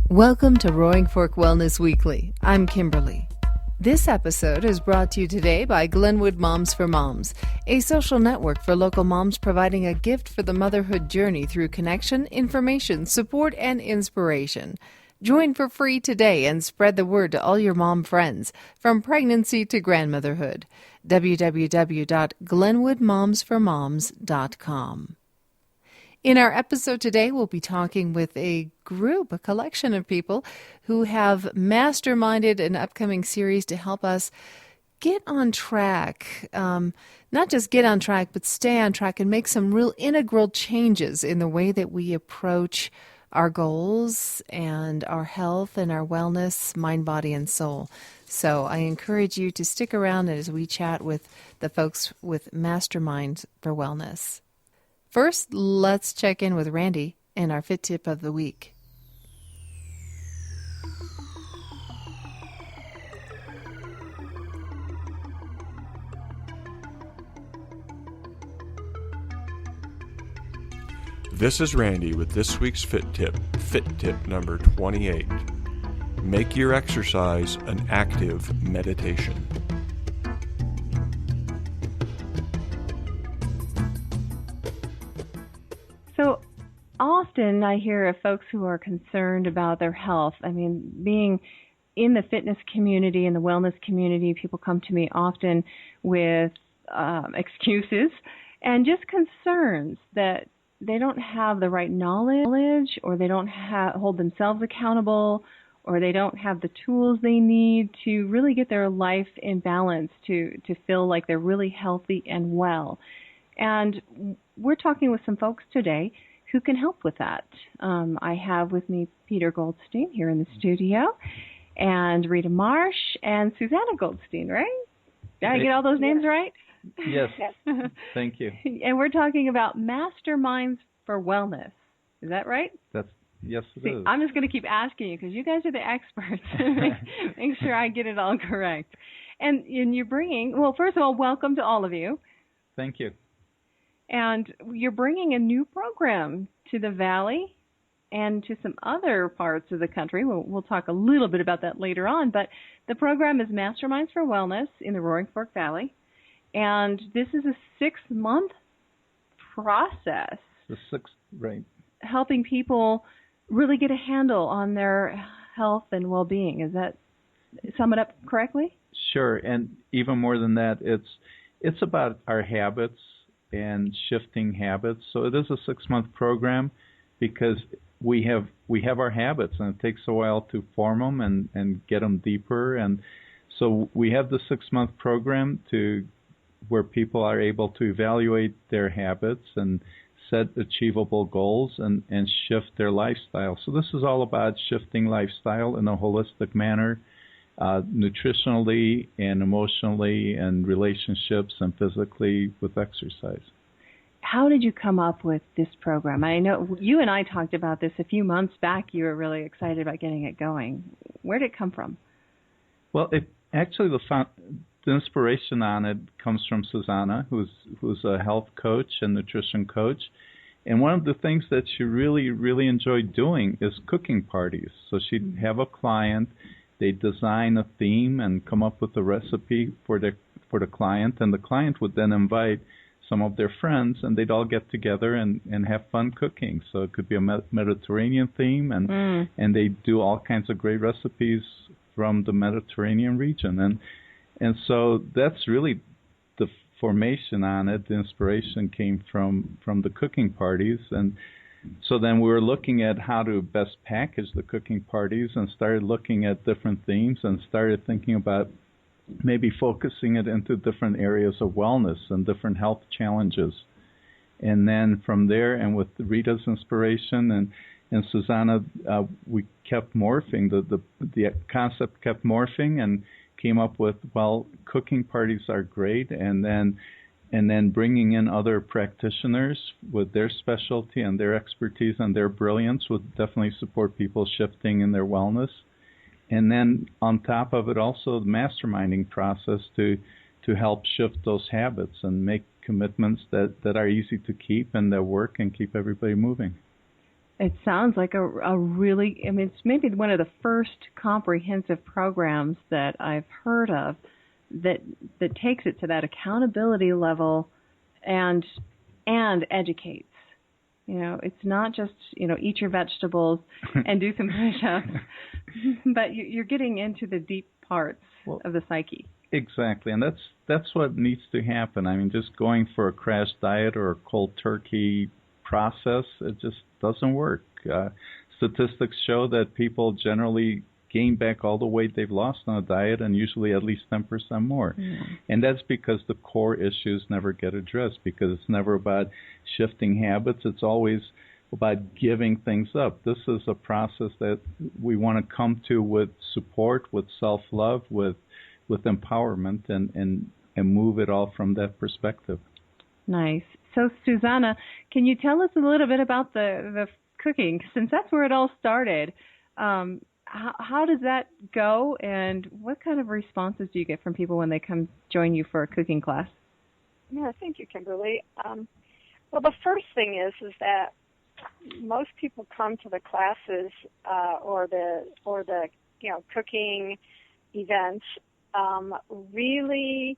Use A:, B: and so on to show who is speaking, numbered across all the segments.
A: Welcome to Roaring Fork Wellness Weekly. I'm Kimberly. This episode is brought to you today by Glenwood Moms for Moms, a social network for local moms providing a gift for the motherhood journey through connection, information, support, and inspiration. Join for free today and spread the word to all your mom friends, from pregnancy to grandmotherhood. www.glenwoodmomsformoms.com. In our episode today, we'll be talking with a collection of people who have masterminded an upcoming series to help us get on track. Not just get on track, but stay on track and make some real integral changes in the way that we approach our goals and our health and our wellness, mind, body, and soul. So I encourage you to stick around as we chat with the folks with Masterminds for Wellness. First, let's check in with Randy and our Fit Tip of the Week.
B: This is Randy with this week's Fit Tip number 28. Make your exercise an active meditation.
C: So often I hear of folks who are concerned about their health. I mean, being in the fitness community and the wellness community, people come to me often with excuses and just concerns that they don't have the right knowledge, or they don't hold themselves accountable, or they don't have the tools they need to really get their life in balance, to feel like they're really healthy and well. And we're talking with some folks today who can help with that. I have with me Peter Goldstein here in the studio, and Rita Marsh, and Susanna Goldstein, right? Did I get all those names right?
D: Yes. Thank you.
C: And we're talking about Masterminds for Wellness. Is that right?
D: Yes, it is.
C: I'm just going to keep asking you because you guys are the experts. Make sure I get it all correct. And you're bringing, well, first of all, welcome to all of you.
D: Thank you.
C: And you're bringing a new program to the Valley and to some other parts of the country. We'll talk a little bit about that later on. But the program is Masterminds for Wellness in the Roaring Fork Valley. And this is a 6-month process.
D: Right.
C: Helping people really get a handle on their health and well-being. Is that sum it up correctly?
D: Sure. And even more than that, it's about our habits and shifting habits. So it is a 6-month program because we have our habits, and it takes a while to form them and get them deeper. And so we have the 6-month program where people are able to evaluate their habits and set achievable goals and shift their lifestyle. So this is all about shifting lifestyle in a holistic manner, nutritionally and emotionally and relationships and physically with exercise.
C: How did you come up with this program? I know you and I talked about this a few months back. You were really excited about getting it going. Where did it come from?
D: Well, actually the inspiration on it comes from Susanna, who's a health coach and nutrition coach. And one of the things that she really, really enjoyed doing is cooking parties. So she'd have a client, they'd design a theme and come up with a recipe for the client, and the client would then invite some of their friends, and they'd all get together and have fun cooking. So it could be a Mediterranean theme, and they'd do all kinds of great recipes from the Mediterranean region. And so that's really the formation on it. The inspiration came from the cooking parties. And so then we were looking at how to best package the cooking parties and started looking at different themes and started thinking about maybe focusing it into different areas of wellness and different health challenges. And then from there, and with Rita's inspiration and Susanna, we kept morphing. The concept kept morphing and came up with, well, cooking parties are great, and then bringing in other practitioners with their specialty and their expertise and their brilliance would definitely support people shifting in their wellness. And then on top of it, also the masterminding process to help shift those habits and make commitments that are easy to keep and that work and keep everybody moving.
C: It sounds like a really, I mean, it's maybe one of the first comprehensive programs that I've heard of that takes it to that accountability level and educates. You know, it's not just, you know, eat your vegetables and do some push-ups, but you're getting into the deep parts of the psyche.
D: Exactly, and that's what needs to happen. I mean, just going for a crash diet or a cold turkey process, it just doesn't work. Statistics show that people generally gain back all the weight they've lost on a diet, and usually at least 10% more. And that's because the core issues never get addressed, because it's never about shifting habits. It's always about giving things up. This is a process that we want to come to with support, with self-love, with empowerment, and move it all from that perspective.
C: Nice. So, Susanna, can you tell us a little bit about the cooking, since that's where it all started? How does that go, and what kind of responses do you get from people when they come join you for a cooking class?
E: Yeah, thank you, Kimberly. Well, the first thing is that most people come to the classes or the cooking events really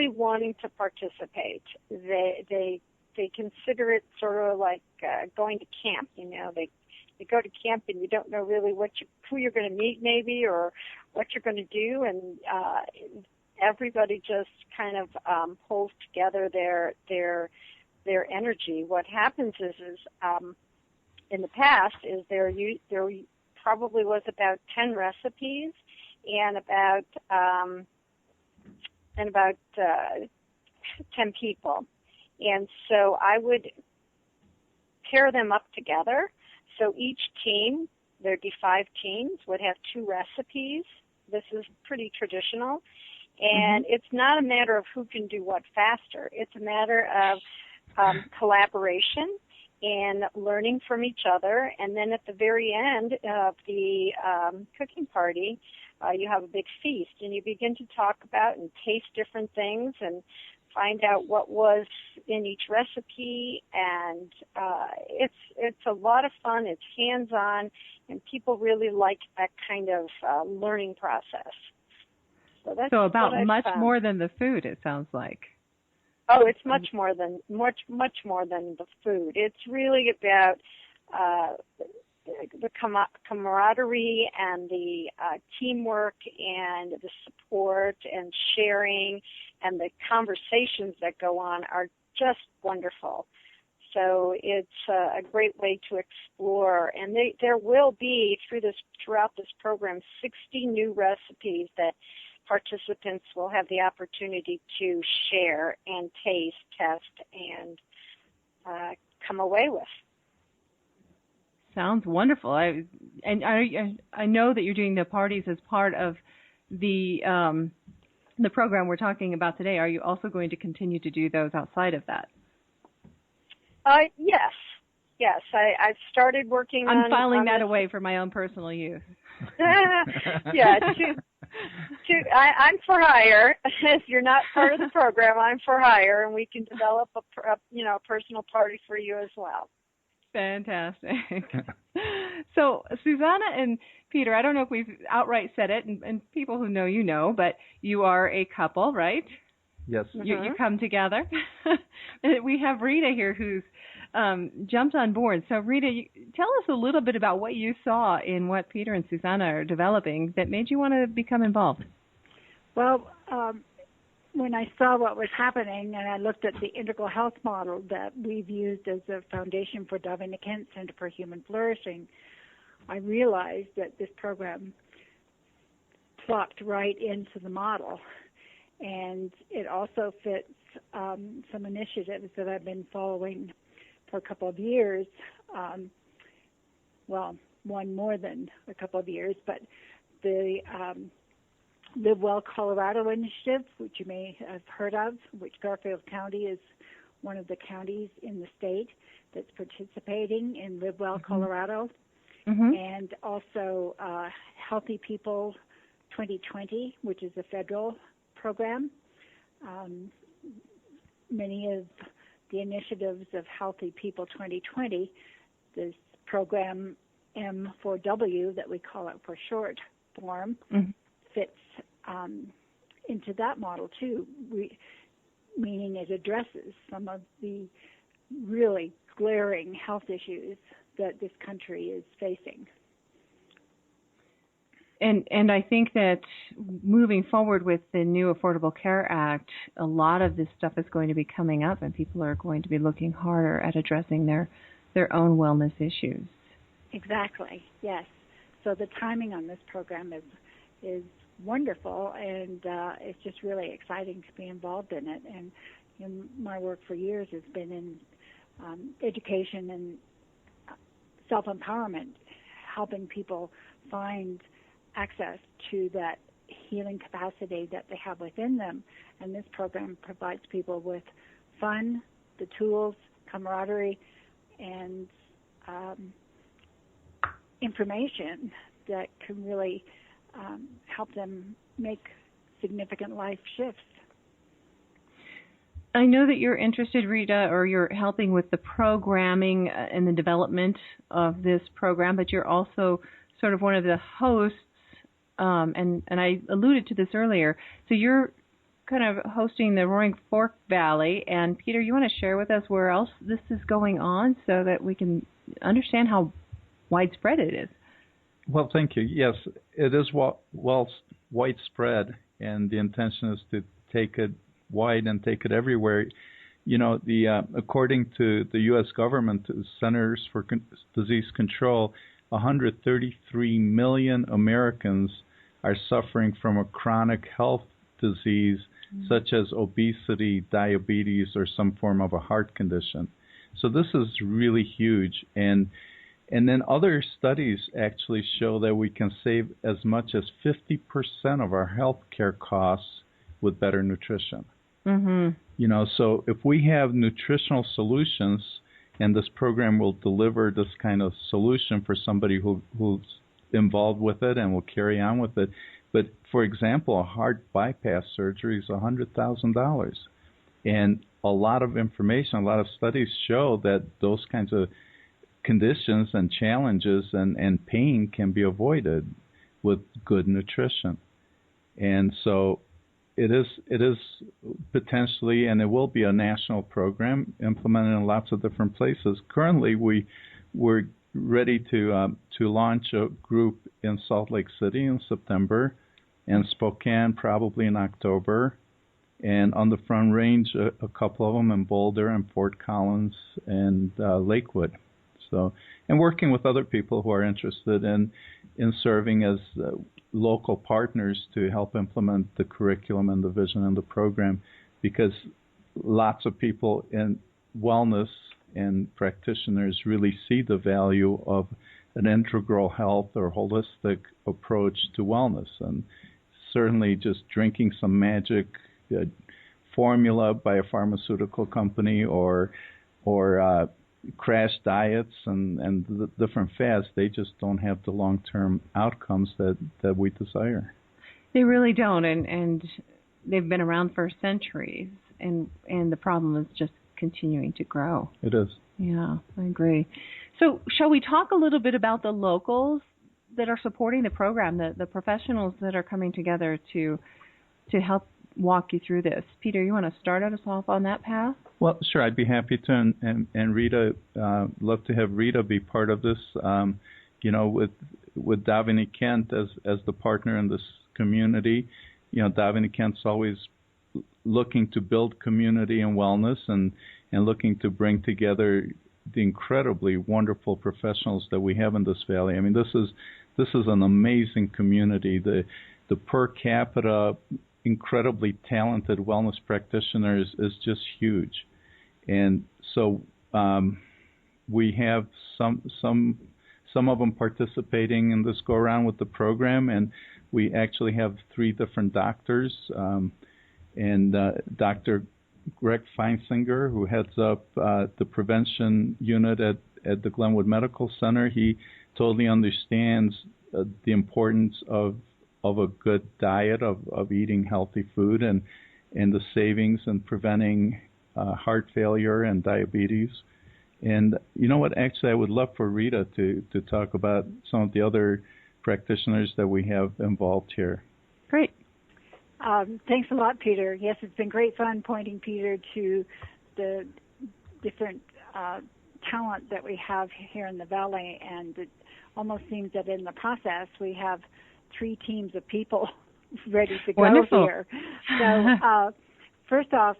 E: wanting to participate. They consider it sort of like going to camp. You know, they go to camp and you don't know really who you're going to meet maybe, or what you're going to do, and everybody just kind of pulls together their energy. What happens is in the past is there probably was about 10 recipes and about 10 people, and so I would pair them up together. So each team, there'd be 5 teams, would have 2 recipes. This is pretty traditional. And it's not a matter of who can do what faster. It's a matter of collaboration and learning from each other. And then at the very end of the cooking party, you have a big feast, and you begin to talk about and taste different things and find out what was in each recipe, and it's a lot of fun. It's hands-on, and people really like that kind of learning process. So that's
C: about much more than the food, it sounds like.
E: Oh, it's much more than the food. It's really about the camaraderie and the teamwork and the support and sharing, and the conversations that go on are just wonderful. So it's a great way to explore. And there will be, throughout this program, 60 new recipes that participants will have the opportunity to share and taste, test, and come away with.
C: Sounds wonderful. I know that you're doing the parties as part of the program we're talking about today. Are you also going to continue to do those outside of that? Yes.
E: I've started working on...
C: I'm filing that away for my own personal use.
E: Yeah, I'm for hire. If you're not part of the program, I'm for hire, and we can develop a personal party for you as well.
C: Fantastic. So, Susanna and Peter, I don't know if we've outright said it, and people who know you know, but you are a couple, right?
D: Yes.
C: You come together. We have Rita here who's jumped on board. So, Rita, tell us a little bit about what you saw in what Peter and Susanna are developing that made you want to become involved.
F: Well, when I saw what was happening and I looked at the integral health model that we've used as a foundation for Davina Kent Center for Human Flourishing, I realized that this program plopped right into the model. And it also fits some initiatives that I've been following for a couple of years. One more than a couple of years, but the Live Well Colorado initiative, which you may have heard of, which Garfield County is one of the counties in the state that's participating in Live Well Colorado, and also Healthy People 2020, which is a federal program. Many of the initiatives of Healthy People 2020, this program M4W that we call it for short form, fits into that model too, meaning it addresses some of the really glaring health issues that this country is facing.
C: And I think that moving forward with the new Affordable Care Act, a lot of this stuff is going to be coming up, and people are going to be looking harder at addressing their own wellness issues.
F: Exactly, yes. So the timing on this program is wonderful, and it's just really exciting to be involved in it. And my work for years has been in education and self-empowerment, helping people find access to that healing capacity that they have within them. And this program provides people with fun, the tools, camaraderie, and information that can really help them make significant life shifts.
C: I know that you're interested, Rita, or you're helping with the programming and the development of this program, but you're also sort of one of the hosts, and I alluded to this earlier. So you're kind of hosting the Roaring Fork Valley, and Peter, you want to share with us where else this is going on so that we can understand how widespread it is?
D: Well, thank you. Yes, it is widespread, and the intention is to take it wide and take it everywhere. You know, according to the U.S. government, Centers for Disease Control, 133 million Americans are suffering from a chronic health disease such as obesity, diabetes, or some form of a heart condition. So this is really huge. And then other studies actually show that we can save as much as 50% of our health care costs with better nutrition.
C: Mm-hmm.
D: You know, so if we have nutritional solutions, and this program will deliver this kind of solution for somebody who's involved with it and will carry on with it. But, for example, a heart bypass surgery is $100,000. And a lot of information, a lot of studies show that those kinds of conditions and challenges and pain can be avoided with good nutrition. And so it is potentially, and it will be, a national program implemented in lots of different places. Currently, we're ready to launch a group in Salt Lake City in September, and Spokane probably in October, and on the Front Range, a couple of them in Boulder and Fort Collins and Lakewood. So, and working with other people who are interested in serving as local partners to help implement the curriculum and the vision and the program, because lots of people in wellness and practitioners really see the value of an integral health or holistic approach to wellness. And certainly just drinking some magic formula by a pharmaceutical company or crash diets and the different fads, they just don't have the long-term outcomes that we desire.
C: They really don't, and they've been around for centuries, and the problem is just continuing to grow.
D: It is.
C: Yeah, I agree. So shall we talk a little bit about the locals that are supporting the program, the professionals that are coming together to help walk you through this? Peter, you want to start us off on that path?
D: Well, sure, I'd be happy to, and Rita, love to have Rita be part of this. You know, with Davini Kent as the partner in this community, you know, Davini Kent's always looking to build community and wellness and looking to bring together the incredibly wonderful professionals that we have in this valley. I mean, this is an amazing community. The per capita incredibly talented wellness practitioners is just huge. And so we have some of them participating in this go around with the program, and we actually have 3 different doctors, and Dr. Greg Feinsinger, who heads up the prevention unit at the Glenwood Medical Center. He totally understands the importance of a good diet, of eating healthy food, and the savings and preventing heart failure and diabetes. And you know what? Actually, I would love for Rita to talk about some of the other practitioners that we have involved here.
C: Great.
F: Thanks a lot, Peter. Yes, it's been great fun pointing Peter to the different talent that we have here in the Valley, and it almost seems that in the process we have 3 teams of people ready to go
C: Wonderful.
F: here. So first off,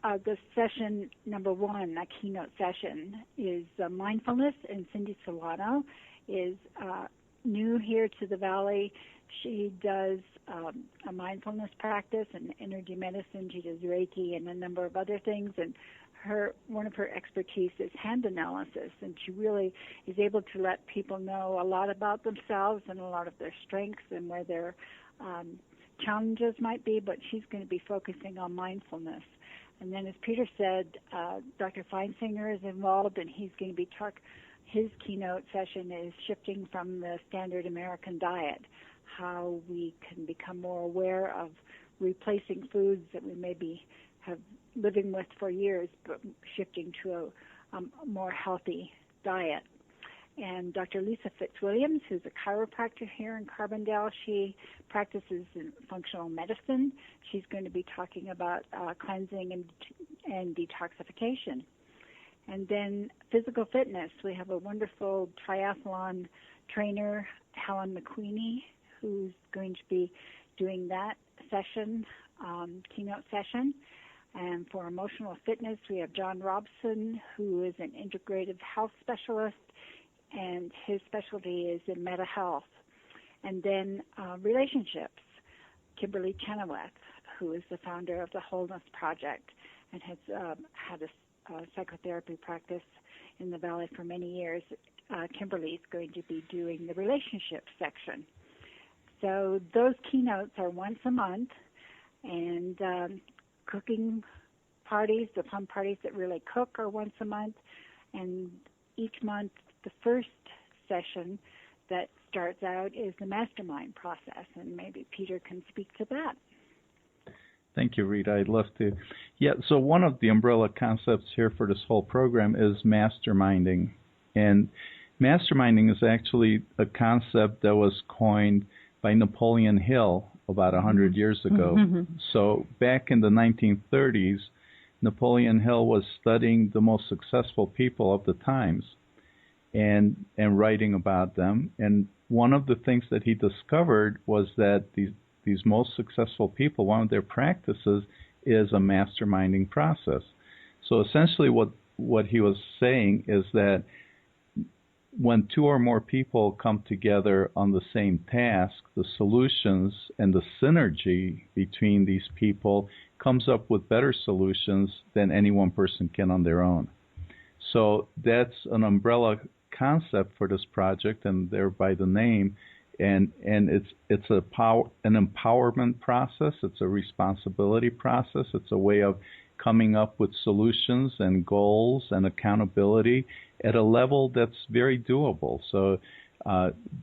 F: the session number 1, a keynote session, is mindfulness, and Cindy Solano is new here to the Valley. She does a mindfulness practice and energy medicine. She does Reiki and a number of other things, and one of her expertise is hand analysis, and she really is able to let people know a lot about themselves and a lot of their strengths and where their challenges might be, but she's going to be focusing on mindfulness. And then, as Peter said, Dr. Feinsinger is involved, and he's going to be his keynote session is shifting from the standard American diet, how we can become more aware of replacing foods that we maybe have living with for years, but shifting to a more healthy diet. And Dr. Lisa Fitzwilliams, who's a chiropractor here in Carbondale, she practices in functional medicine. She's going to be talking about cleansing and detoxification. And then physical fitness. We have a wonderful triathlon trainer, Helen McQueenie, who's going to be doing that session, keynote session. And for emotional fitness, we have John Robson, who is an integrative health specialist, and his specialty is in mental health. And then relationships, Kimberly Chenoweth, who is the founder of the Wholeness Project and has had a psychotherapy practice in the Valley for many years. Kimberly is going to be doing the relationships section. So those keynotes are once a month, and cooking parties, the fun parties that really cook, are once a month, and each month the first session that starts out is the mastermind process, and maybe Peter can speak to that.
D: Thank you, Rita. I'd love to. Yeah, so one of the umbrella concepts here for this whole program is masterminding. And masterminding is actually a concept that was coined by Napoleon Hill about 100 years ago. So back in the 1930s, Napoleon Hill was studying the most successful people of the times and writing about them. And one of the things that he discovered was that these most successful people, one of their practices is a masterminding process. So essentially what he was saying is that when 2 or more people come together on the same task, the solutions and the synergy between these people comes up with better solutions than any one person can on their own. So that's an umbrella concept for this project, and thereby the name. And it's an empowerment process. It's a responsibility process. It's a way of coming up with solutions and goals and accountability at a level that's very doable. So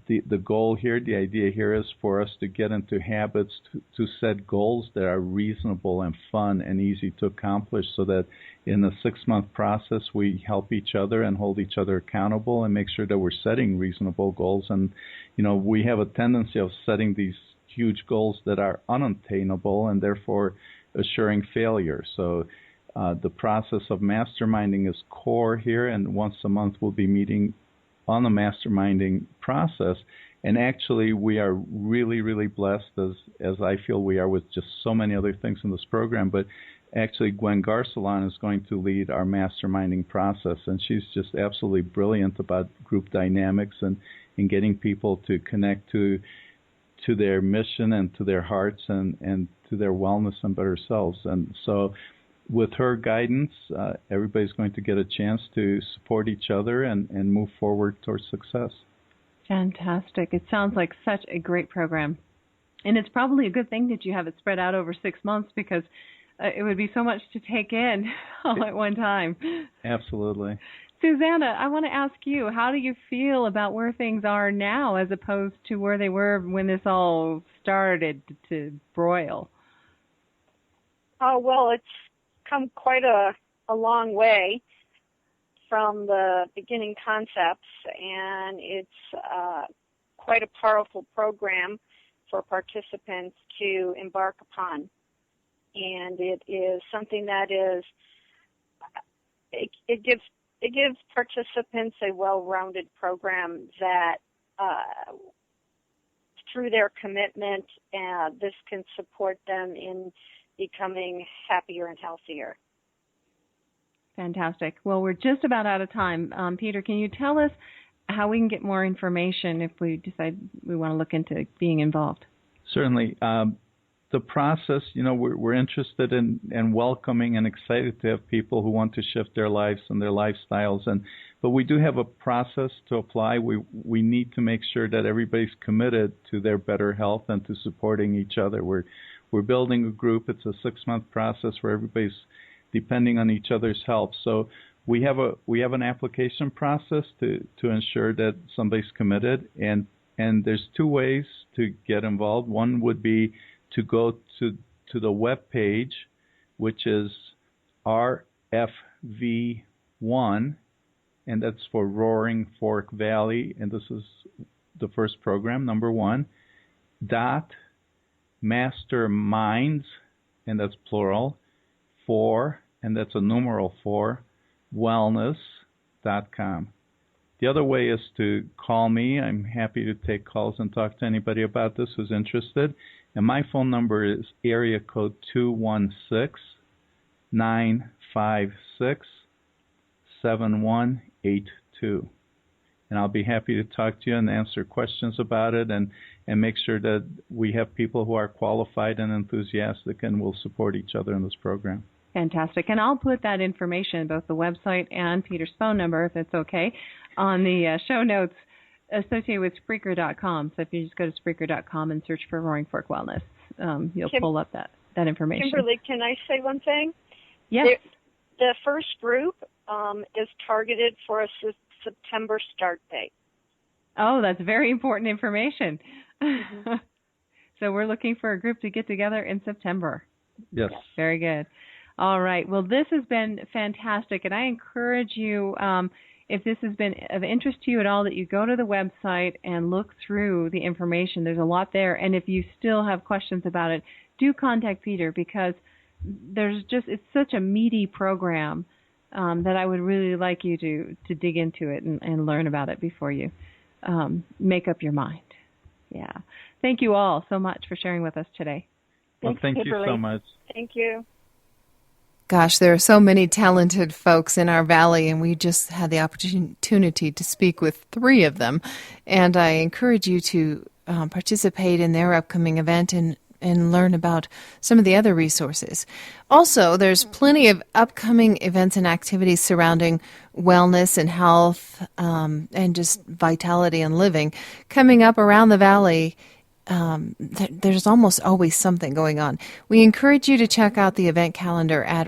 D: the goal here, the idea here is for us to get into habits to set goals that are reasonable and fun and easy to accomplish, so that in the 6-month process we help each other and hold each other accountable and make sure that we're setting reasonable goals. And we have a tendency of setting these huge goals that are unattainable and therefore assuring failure. So the process of masterminding is core here, and once a month we'll be meeting on the masterminding process. And actually we are really, really blessed, as I feel we are, with just so many other things in this program. But actually Gwen Garcelon is going to lead our masterminding process, and she's just absolutely brilliant about group dynamics and getting people to connect to their mission and to their hearts and to their wellness and better selves. And so with her guidance, everybody's going to get a chance to support each other and move forward towards success.
C: Fantastic. It sounds like such a great program. And it's probably a good thing that you have it spread out over 6 months, because it would be so much to take in all at one time.
D: Absolutely.
C: Susanna, I want to ask you, how do you feel about where things are now as opposed to where they were when this all started to broil?
E: Oh, well, it's come quite a long way from the beginning concepts, and it's quite a powerful program for participants to embark upon. And it is something that is, it gives participants a well-rounded program that through their commitment, this can support them in becoming happier and healthier.
C: Fantastic. Well, we're just about out of time. Peter, can you tell us how we can get more information if we decide we want to look into being involved?
D: Certainly. The process, we're interested in welcoming and excited to have people who want to shift their lives and their lifestyles. But we do have a process to apply. We need to make sure that everybody's committed to their better health and to supporting each other. We're building a group. It's a 6-month process where everybody's depending on each other's help. So we have an application process to ensure that somebody's committed. And there's 2 ways to get involved. One would be to go to the web page, which is RFV1, and that's for Roaring Fork Valley, and this is the first program, number 1, Masterminds, and that's plural, 4, and that's a numeral 4, wellness.com. The other way is to call me. I'm happy to take calls and talk to anybody about this who's interested. And my phone number is area code 216-956-7182. And I'll be happy to talk to you and answer questions about it and make sure that we have people who are qualified and enthusiastic and will support each other in this program.
C: Fantastic. And I'll put that information, both the website and Peter's phone number, if it's okay, on the show notes associated with Spreaker.com. So if you just go to Spreaker.com and search for Roaring Fork Wellness, you'll pull up that information.
E: Kimberly, can I say one thing?
C: Yes.
E: The first group is targeted for a September start date.
C: Oh, that's very important information.
E: Mm-hmm.
C: So we're looking for a group to get together in September.
D: Yes.
C: Very good. All right. Well, this has been fantastic, and I encourage you, if this has been of interest to you at all, that you go to the website and look through the information. There's a lot there, and if you still have questions about it, do contact Peter, because it's such a meaty program that I would really like you to dig into it and learn about it before you make up your mind. Yeah. Thank you all so much for sharing with us today.
D: Well, thank you so much.
E: Thank you.
A: Gosh, there are so many talented folks in our valley, and we just had the opportunity to speak with 3 of them. And I encourage you to participate in their upcoming event and learn about some of the other resources. Also, there's plenty of upcoming events and activities surrounding wellness and health and just vitality and living coming up around the valley. There's almost always something going on. We encourage you to check out the event calendar at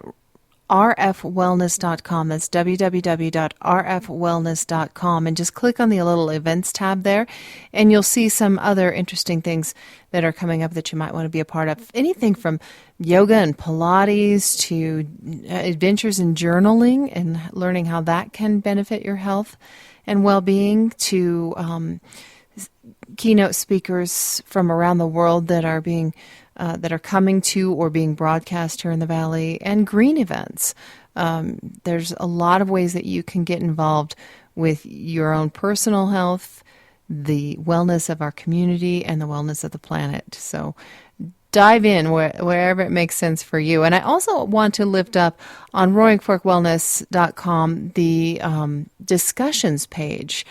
A: rfwellness.com. That's www.rfwellness.com, and just click on the little events tab there, and you'll see some other interesting things that are coming up that you might want to be a part of. Anything from yoga and Pilates to adventures in journaling and learning how that can benefit your health and well-being, to keynote speakers from around the world that are coming to or being broadcast here in the Valley, and green events. There's a lot of ways that you can get involved with your own personal health, the wellness of our community, and the wellness of the planet. So dive in wherever it makes sense for you. And I also want to lift up on roaringforkwellness.com the discussions page.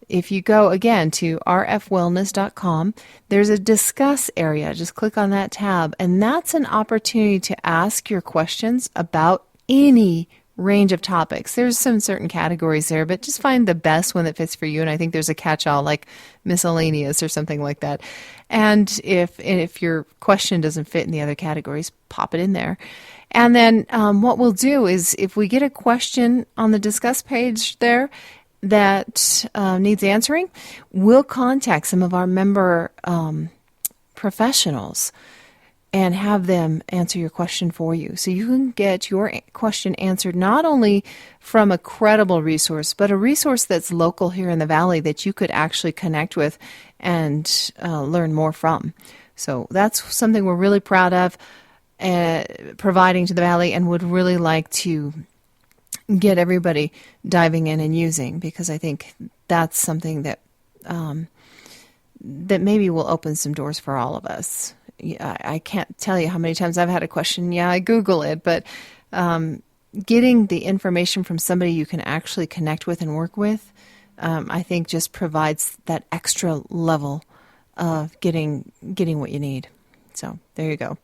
A: If you go, again, to rfwellness.com, there's a discuss area. Just click on that tab, and that's an opportunity to ask your questions about any range of topics. There's some certain categories there, but just find the best one that fits for you, and I think there's a catch-all like miscellaneous or something like that. And if your question doesn't fit in the other categories, pop it in there. And then what we'll do is, if we get a question on the discuss page there that needs answering, we'll contact some of our member professionals and have them answer your question for you. So you can get your question answered not only from a credible resource, but a resource that's local here in the Valley that you could actually connect with and learn more from. So that's something we're really proud of providing to the Valley, and would really like to get everybody diving in and using, because I think that's something that that maybe will open some doors for all of us. I can't tell you how many times I've had a question. Yeah, I Google it, but getting the information from somebody you can actually connect with and work with, I think just provides that extra level of getting what you need. So there you go.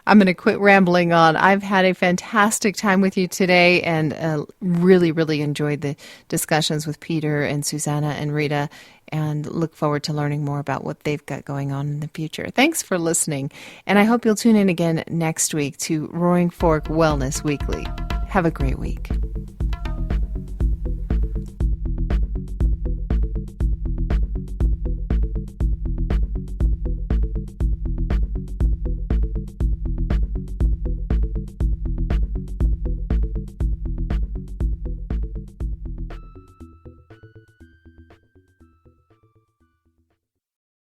A: I'm going to quit rambling on. I've had a fantastic time with you today, and really, really enjoyed the discussions with Peter and Susanna and Rita, and look forward to learning more about what they've got going on in the future. Thanks for listening, and I hope you'll tune in again next week to Roaring Fork Wellness Weekly. Have a great week.